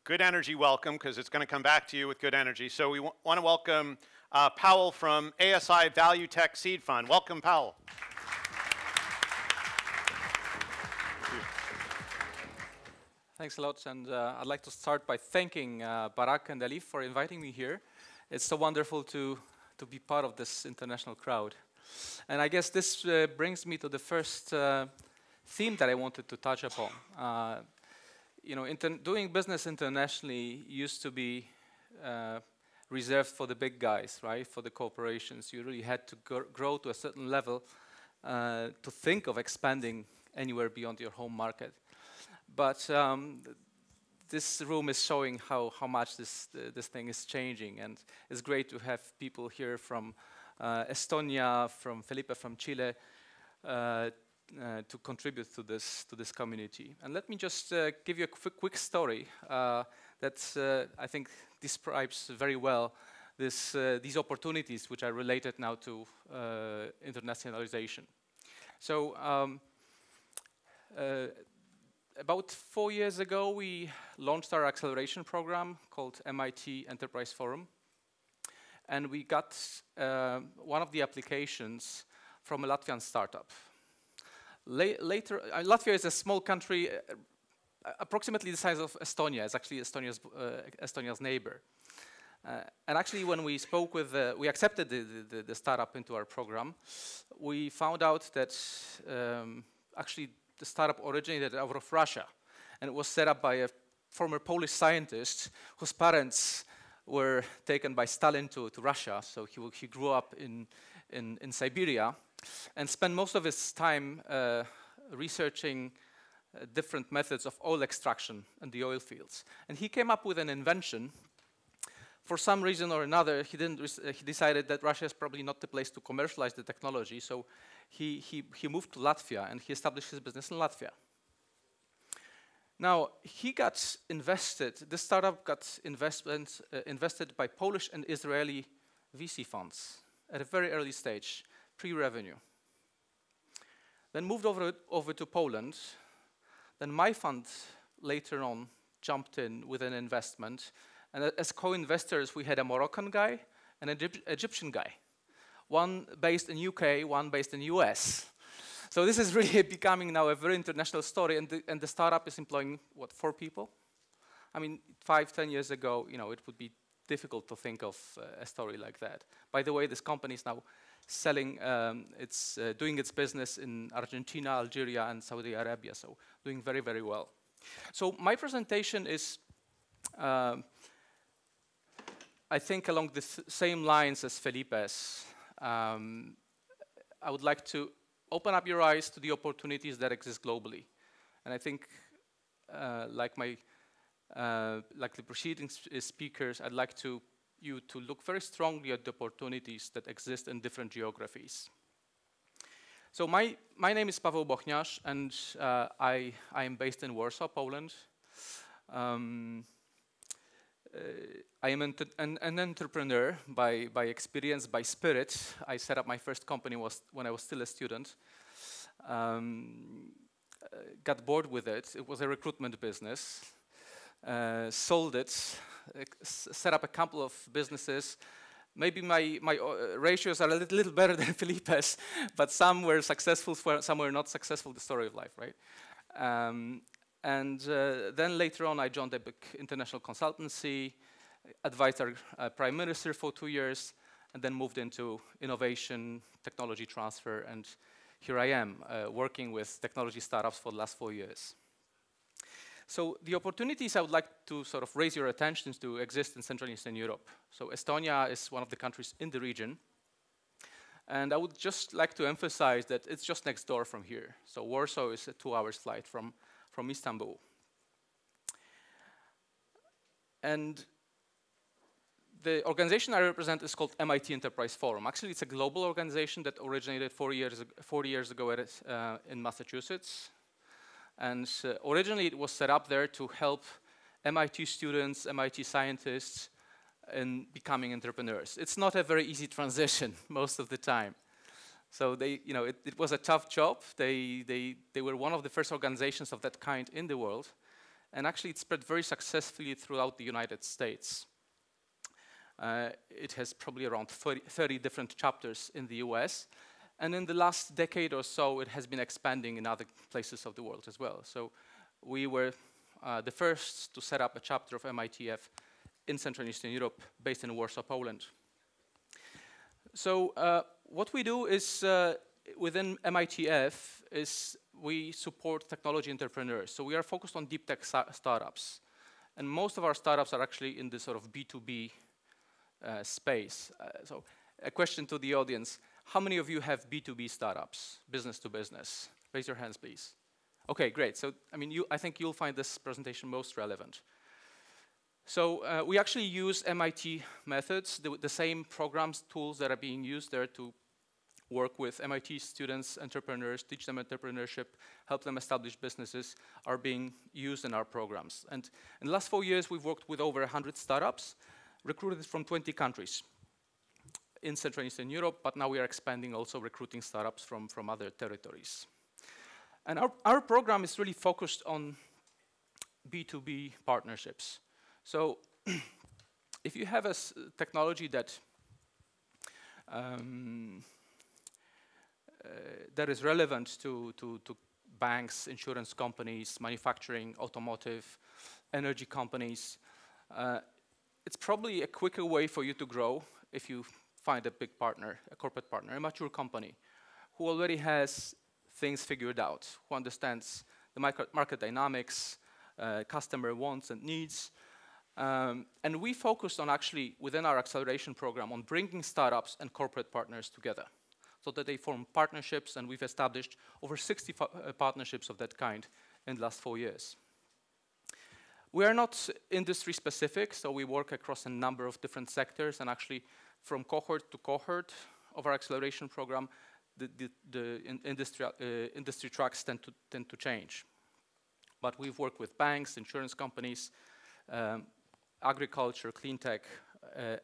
good energy welcome, because it's going to come back to you with good energy. So we want to welcome Pawel from ASI Value Tech Seed Fund. Welcome, Pawel. Thanks a lot, and I'd like to start by thanking Barak and Alif for inviting me here. It's so wonderful to be part of this international crowd. And I guess this brings me to the first theme that I wanted to touch upon. Doing business internationally used to be reserved for the big guys, right? For the corporations. You really had to grow to a certain level to think of expanding anywhere beyond your home market. But this room is showing how much this thing is changing, and it's great to have people here from Estonia, from Felipe from Chile, to contribute to this community. And let me just give you a quick story that I think describes very well these opportunities which are related now to internationalization. So about 4 years ago, we launched our acceleration program called MIT Enterprise Forum. And we got one of the applications from a Latvian startup. Latvia is a small country, approximately the size of Estonia. It's actually Estonia's neighbor. And actually, when we spoke with, we accepted the startup into our program, we found out that actually the startup originated out of Russia, and it was set up by a former Polish scientist whose parents were taken by Stalin to Russia. So he grew up in Siberia and spent most of his time researching different methods of oil extraction in the oil fields. And he came up with an invention. For some reason or another, he decided that Russia is probably not the place to commercialize the technology, so he moved to Latvia, and he established his business in Latvia. Now, he got invested, this startup got invested by Polish and Israeli VC funds at a very early stage, pre-revenue. Then moved over to Poland. Then my fund later on jumped in with an investment. And as co-investors, we had a Moroccan guy and an Egyptian guy. One based in UK, one based in US. So this is really becoming now a very international story, and the startup is employing, what, 4 people? I mean, 5, 10 years ago, it would be difficult to think of a story like that. By the way, this company is now selling, doing its business in Argentina, Algeria, and Saudi Arabia, so doing very, very well. So my presentation is, I think, along the same lines as Felipe's. I would like to open up your eyes to the opportunities that exist globally. And I think, like the preceding speakers, I'd like you to look very strongly at the opportunities that exist in different geographies. So my name is Pawel Bochniarz, and I am based in Warsaw, Poland. I am an entrepreneur by experience, by spirit. I set up my first company when I was still a student. Got bored with it. It was a recruitment business. Sold it, set up a couple of businesses. Maybe my ratios are a little better than Felipe's, but some were successful, some were not successful, the story of life, right? And then later on, I joined a big international consultancy, advised our prime minister for 2 years, and then moved into innovation, technology transfer, and here I am, working with technology startups for the last 4 years. So the opportunities I would like to sort of raise your attention to exist in Central and Eastern Europe. So Estonia is one of the countries in the region. And I would just like to emphasize that it's just next door from here. So Warsaw is a 2-hour flight from Istanbul. And the organization I represent is called MIT Enterprise Forum. Actually, it's a global organization that originated 40 years ago in Massachusetts. And originally, it was set up there to help MIT students, MIT scientists in becoming entrepreneurs. It's not a very easy transition most of the time. So it was a tough job. They were one of the first organizations of that kind in the world. and actually it spread very successfully throughout the United States. It has probably around 30 different chapters in the US, and in the last decade or so, it has been expanding in other places of the world as well. So we were the first to set up a chapter of MITF in Central and Eastern Europe, based in Warsaw, Poland. So what we do is, within MITF, is we support technology entrepreneurs. So we are focused on deep tech startups. And most of our startups are actually in this sort of B2B space. So a question to the audience: how many of you have B2B startups, business to business? Raise your hands, please. Okay, great. So, I mean, I think you'll find this presentation most relevant. So we actually use MIT methods, the same programs, tools that are being used there to work with MIT students, entrepreneurs, teach them entrepreneurship, help them establish businesses, are being used in our programs. And in the last 4 years, we've worked with over 100 startups, recruited from 20 countries in Central and Eastern Europe, but now we are expanding, also recruiting startups from other territories. And our program is really focused on B2B partnerships. So if you have a technology that that is relevant to banks, insurance companies, manufacturing, automotive, energy companies, it's probably a quicker way for you to grow if you find a big partner, a corporate partner, a mature company, who already has things figured out, who understands the market dynamics, customer wants and needs. And we focused on, actually, within our acceleration program, on bringing startups and corporate partners together so that they form partnerships, and we've established over 60 partnerships of that kind in the last 4 years. We are not industry specific, so we work across a number of different sectors, and actually from cohort to cohort of our acceleration program, the industry tracks tend to change. But we've worked with banks, insurance companies, agriculture, clean tech,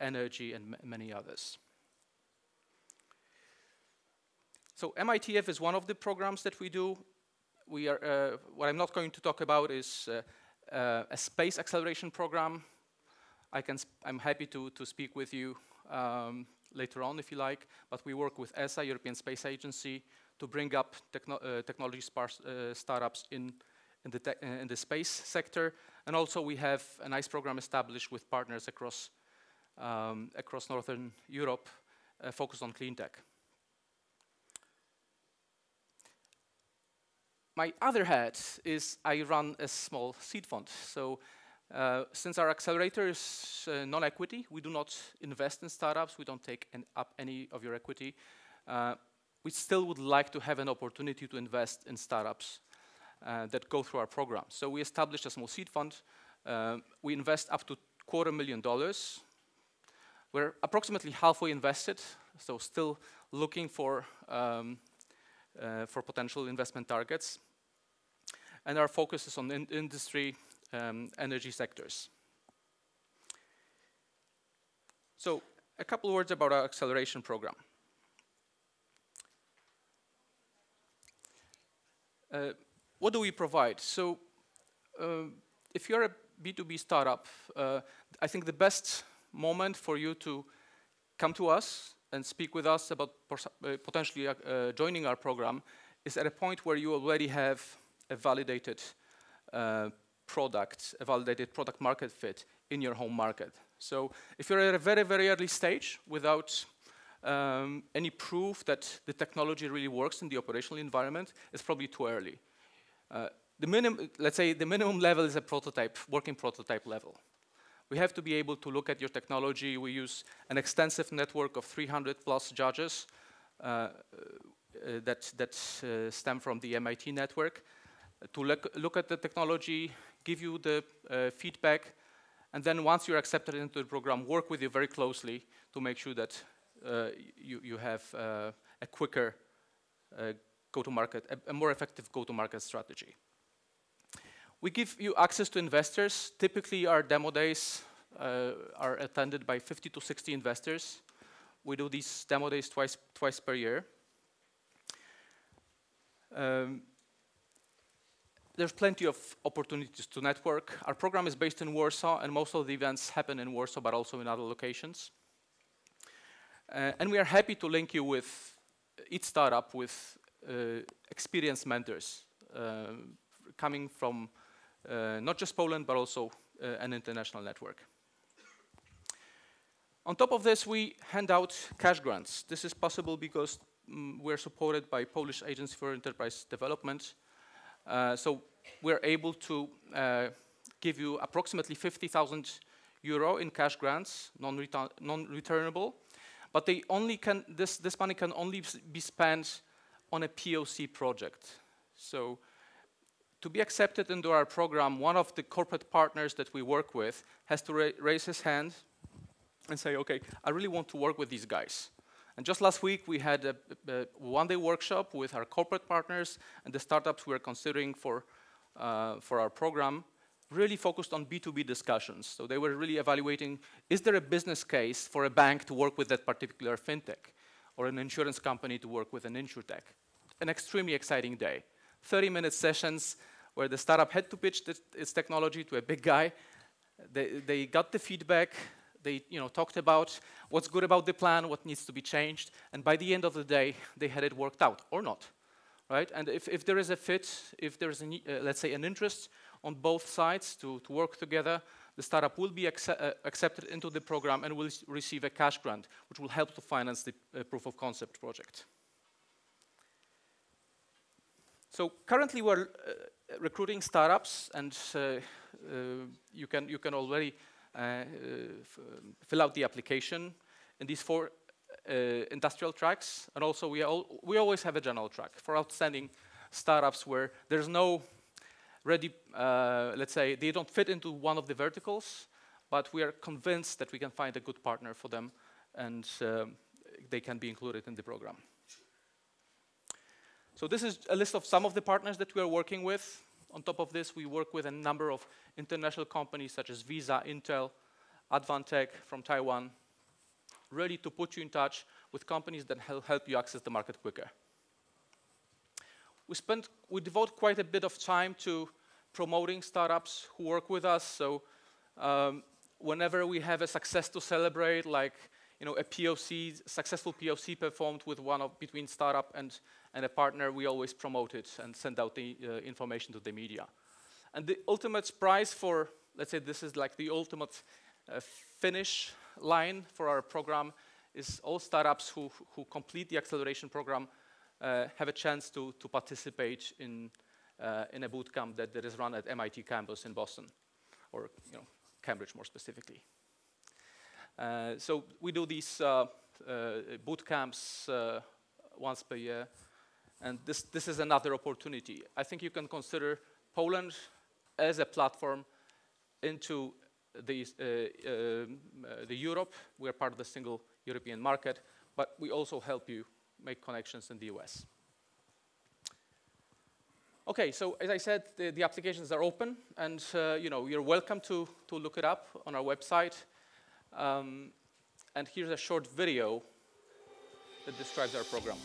energy, and many others. So MITF is one of the programs that we do. We are, what I'm not going to talk about is a space acceleration program. I'm happy to speak with you later on if you like, but we work with ESA, European Space Agency, to bring up technology startups in the space sector. And also we have a nice program established with partners across Northern Europe, focused on clean tech. My other hat is I run a small seed fund. So since our accelerator is non-equity, we do not invest in startups, we don't take up any of your equity. We still would like to have an opportunity to invest in startups that go through our program. So we established a small seed fund. We invest up to $250,000. We're approximately halfway invested, so still looking for potential investment targets. And our focus is on industry, energy sectors. So a couple words about our acceleration program. What do we provide? So if you're a B2B startup, I think the best moment for you to come to us and speak with us about potentially joining our program is at a point where you already have a validated product, a validated product market fit in your home market. So if you're at a very, very early stage without any proof that the technology really works in the operational environment, it's probably too early. Let's say the minimum level is a prototype, working prototype level. We have to be able to look at your technology. We use an extensive network of 300 plus judges that stem from the MIT network to look at the technology, give you the feedback, and then once you're accepted into the program, work with you very closely to make sure that you have a quicker go-to-market, a more effective go-to-market strategy. We give you access to investors. Typically, our demo days are attended by 50 to 60 investors. We do these demo days twice per year. there's plenty of opportunities to network. Our program is based in Warsaw, and most of the events happen in Warsaw, but also in other locations. And we are happy to link you with each startup with experienced mentors coming from not just Poland, but also an international network. On top of this, we hand out cash grants. This is possible because we're supported by Polish Agency for Enterprise Development. So we're able to give you approximately 50,000 euro in cash grants, non-returnable, but they only can, this money can only be spent on a POC project. So to be accepted into our program, one of the corporate partners that we work with has to raise his hand and say, okay, I really want to work with these guys. And just last week, we had a one-day workshop with our corporate partners and the startups we're considering for our program, really focused on B2B discussions. So they were really evaluating, is there a business case for a bank to work with that particular fintech, or an insurance company to work with an insurtech? An extremely exciting day. 30-minute sessions where the startup had to pitch its technology to a big guy. They got the feedback. They talked about what's good about the plan, what needs to be changed, and by the end of the day, they had it worked out, or not, right? And if there is a fit, if there is, let's say, an interest on both sides to work together, the startup will be accepted into the program and will receive a cash grant, which will help to finance the proof of concept project. So currently, we're recruiting startups, and you can already fill out the application in these 4 industrial tracks, and also we always have a general track for outstanding startups where there's no ready, let's say, they don't fit into one of the verticals, but we are convinced that we can find a good partner for them, and they can be included in the program. So this is a list of some of the partners that we are working with. On top of this, we work with a number of international companies such as Visa, Intel, Advantech from Taiwan, really to put you in touch with companies that help you access the market quicker. We devote quite a bit of time to promoting startups who work with us. So whenever we have a success to celebrate, like a POC, successful POC performed with between startup and a partner, we always promote it and send out the information to the media. And the ultimate prize for, let's say this is like the ultimate finish line for our program, is all startups who complete the acceleration program have a chance to participate in a boot camp that is run at MIT campus in Boston, or Cambridge more specifically. So we do these boot camps once per year, and this is another opportunity. I think you can consider Poland as a platform into the Europe. We are part of the single European market, but we also help you make connections in the US. Okay, so as I said, the applications are open, and you're welcome to look it up on our website. And here's a short video that describes our program.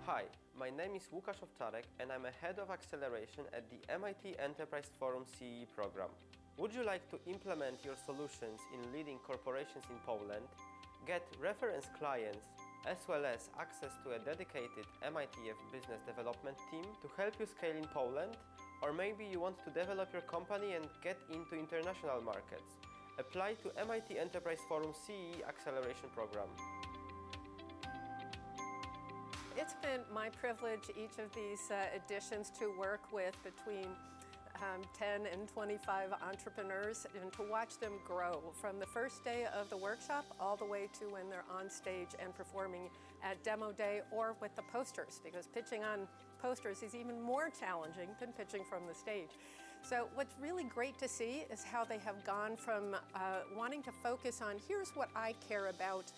Hi, my name is Łukasz Owczarek, and I'm a head of acceleration at the MIT Enterprise Forum CE program. Would you like to implement your solutions in leading corporations in Poland, get reference clients, as well as access to a dedicated MITF business development team to help you scale in Poland? Or maybe you want to develop your company and get into international markets? Apply to MIT Enterprise Forum CE Acceleration Program. It's been my privilege each of these editions to work with between 10 and 25 entrepreneurs, and to watch them grow from the first day of the workshop all the way to when they're on stage and performing at demo day or with the posters, because pitching on posters is even more challenging than pitching from the stage. So what's really great to see is how they have gone from wanting to focus on, here's what I care about,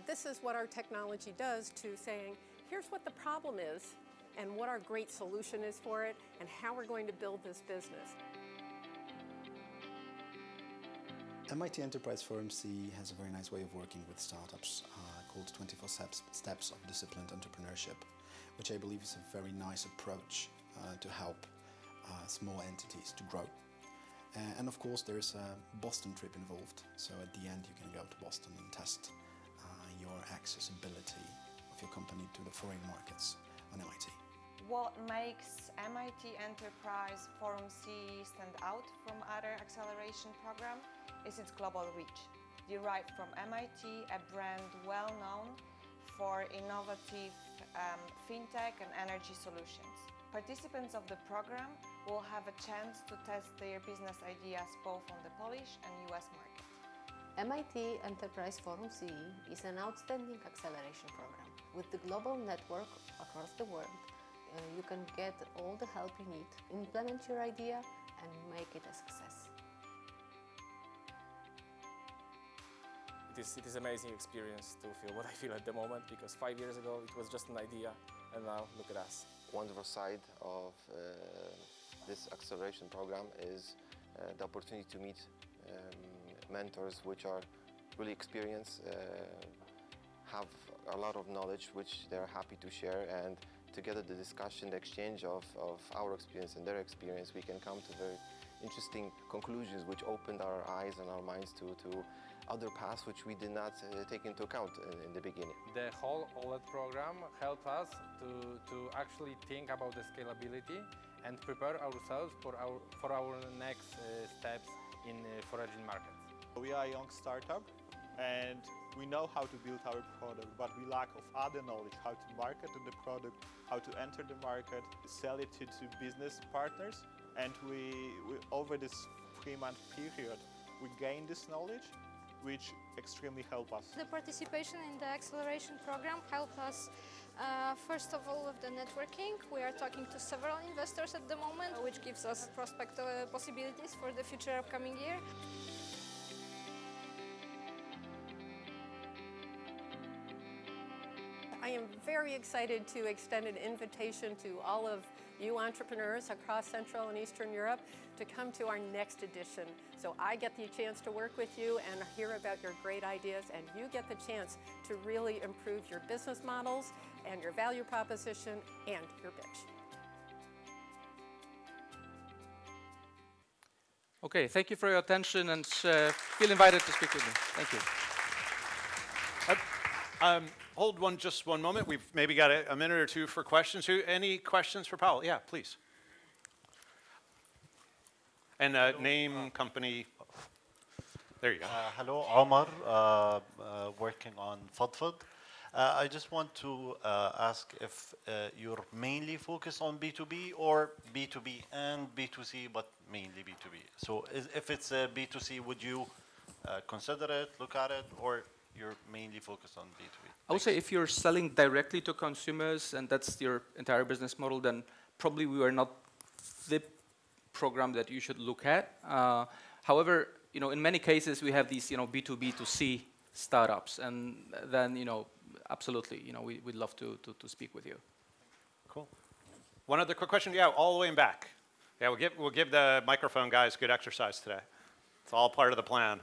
this is what our technology does, to saying, here's what the problem is, and what our great solution is for it, and how we're going to build this business. MIT Enterprise Forum CE has a very nice way of working with startups. called 24 Steps of Disciplined Entrepreneurship, which I believe is a very nice approach to help small entities to grow. And of course there's a Boston trip involved, so at the end you can go to Boston and test your accessibility of your company to the foreign markets on MIT. What makes MIT Enterprise Forum CE stand out from other acceleration programs is its global reach. Derived from MIT, a brand well known for innovative fintech and energy solutions. Participants of the program will have a chance to test their business ideas both on the Polish and US market. MIT Enterprise Forum CE is an outstanding acceleration program. With the global network across the world, you can get all the help you need, implement your idea and make it a success. It is an amazing experience to feel what I feel at the moment, because 5 years ago it was just an idea and now look at us. Wonderful side of this acceleration program is the opportunity to meet mentors which are really experienced, have a lot of knowledge which they're happy to share, and together the discussion, the exchange of our experience and their experience, we can come to very interesting conclusions which opened our eyes and our minds to other paths which we did not take into account in the beginning. The whole OLED program helped us to actually think about the scalability and prepare ourselves for our next steps in foreign markets. We are a young startup and we know how to build our product, but we lack of other knowledge, how to market the product, how to enter the market, sell it to business partners. And we over this 3-month period, we gained this knowledge, which extremely helped us. The participation in the acceleration program helped us, first of all, with the networking. We are talking to several investors at the moment, which gives us prospect possibilities for the future upcoming year. I am very excited to extend an invitation to all of you entrepreneurs across Central and Eastern Europe to come to our next edition. So I get the chance to work with you and hear about your great ideas, and you get the chance to really improve your business models and your value proposition and your pitch. Okay, thank you for your attention, and feel invited to speak with me. Thank you. Hold just one moment. We've maybe got a minute or two for questions. Any questions for Pawel? Yeah, please. And name, company. There you go. Hello, Omar, working on Fadfad. I just want to ask if you're mainly focused on B2B or B2B and B2C, but mainly B2B. So if it's a B2C, would you consider it, look at it, or you're mainly focused on B2B? I would say if you're selling directly to consumers and that's your entire business model, then probably we are not the program that you should look at. However, in many cases we have these, B2B to C startups, and then, absolutely, we'd love to speak with you. Cool. One other quick question. Yeah, all the way in back. Yeah, we'll give the microphone guys good exercise today. It's all part of the plan.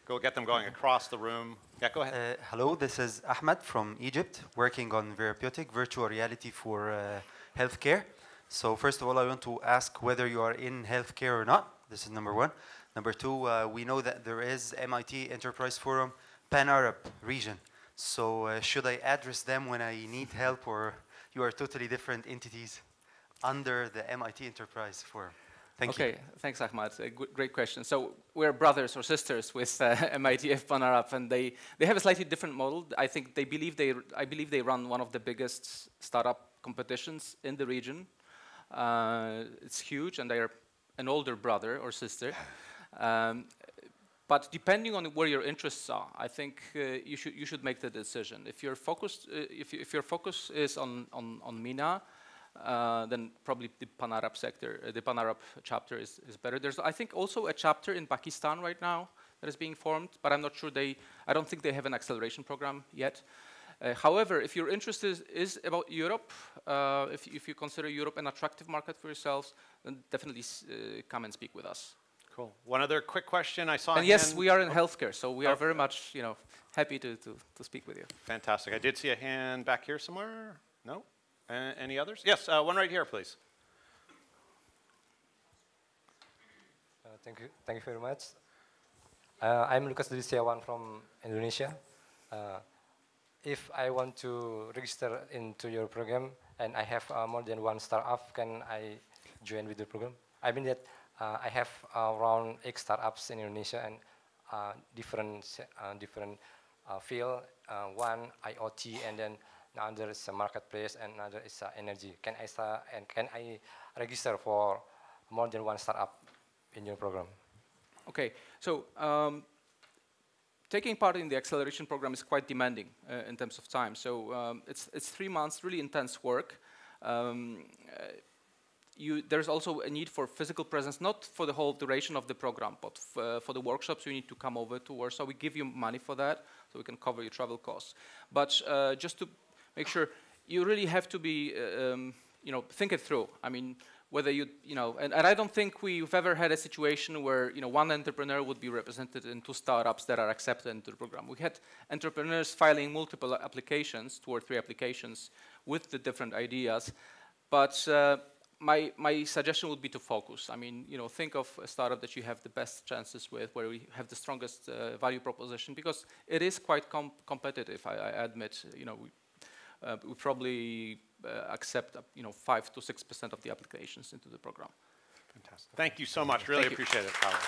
Go get them going across the room. Yeah, go ahead. Hello, this is Ahmed from Egypt, working on Therapeutic virtual reality for healthcare. So first of all, I want to ask whether you are in healthcare or not. This is number one. Number two, we know that there is MIT Enterprise Forum Pan-Arab region. So should I address them when I need help, or you are totally different entities under the MIT Enterprise Forum? Thank you. Okay, thanks, Ahmad. Great question. So we're brothers or sisters with MIT Pan-Arab, and they have a slightly different model. I think I believe they run one of the biggest startup competitions in the region. It's huge, and they're an older brother or sister. But depending on where your interests are, I think you should make the decision. If your focus is on MENA, then probably the Pan-Arab sector, the Pan-Arab chapter is better. There's, I think, also a chapter in Pakistan right now that is being formed, but I'm not sure I don't think they have an acceleration program yet. However, if your interest is about Europe, if you consider Europe an attractive market for yourselves, then definitely come and speak with us. Cool. One other quick question I saw. And yes, we are in healthcare, so we are very much, happy to speak with you. Fantastic. I did see a hand back here somewhere. No? Any others? Yes, one right here, please. Thank you very much. I'm Lucas Dulisiawan from Indonesia. If I want to register into your program and I have more than one startup, can I join with the program? I mean that I have around 8 startups in Indonesia and different field. One IoT, and then another is a marketplace, and another is energy. Can I register for more than one startup in your program? Okay, so taking part in the acceleration program is quite demanding in terms of time. So it's 3 months, really intense work. There's also a need for physical presence, not for the whole duration of the program, but for the workshops you need to come over to Warsaw. We give you money for that, so we can cover your travel costs. But just to make sure, you really have to be, think it through. I mean, whether and I don't think we've ever had a situation where, one entrepreneur would be represented in 2 startups that are accepted into the program. We had entrepreneurs filing multiple applications, 2 or 3 applications with the different ideas, but my suggestion would be to focus. I mean, think of a startup that you have the best chances with, where we have the strongest value proposition, because it is quite competitive, I admit. We probably accept 5 to 6% of the applications into the program. Fantastic. Thank you so much. Really appreciate it, Pawel.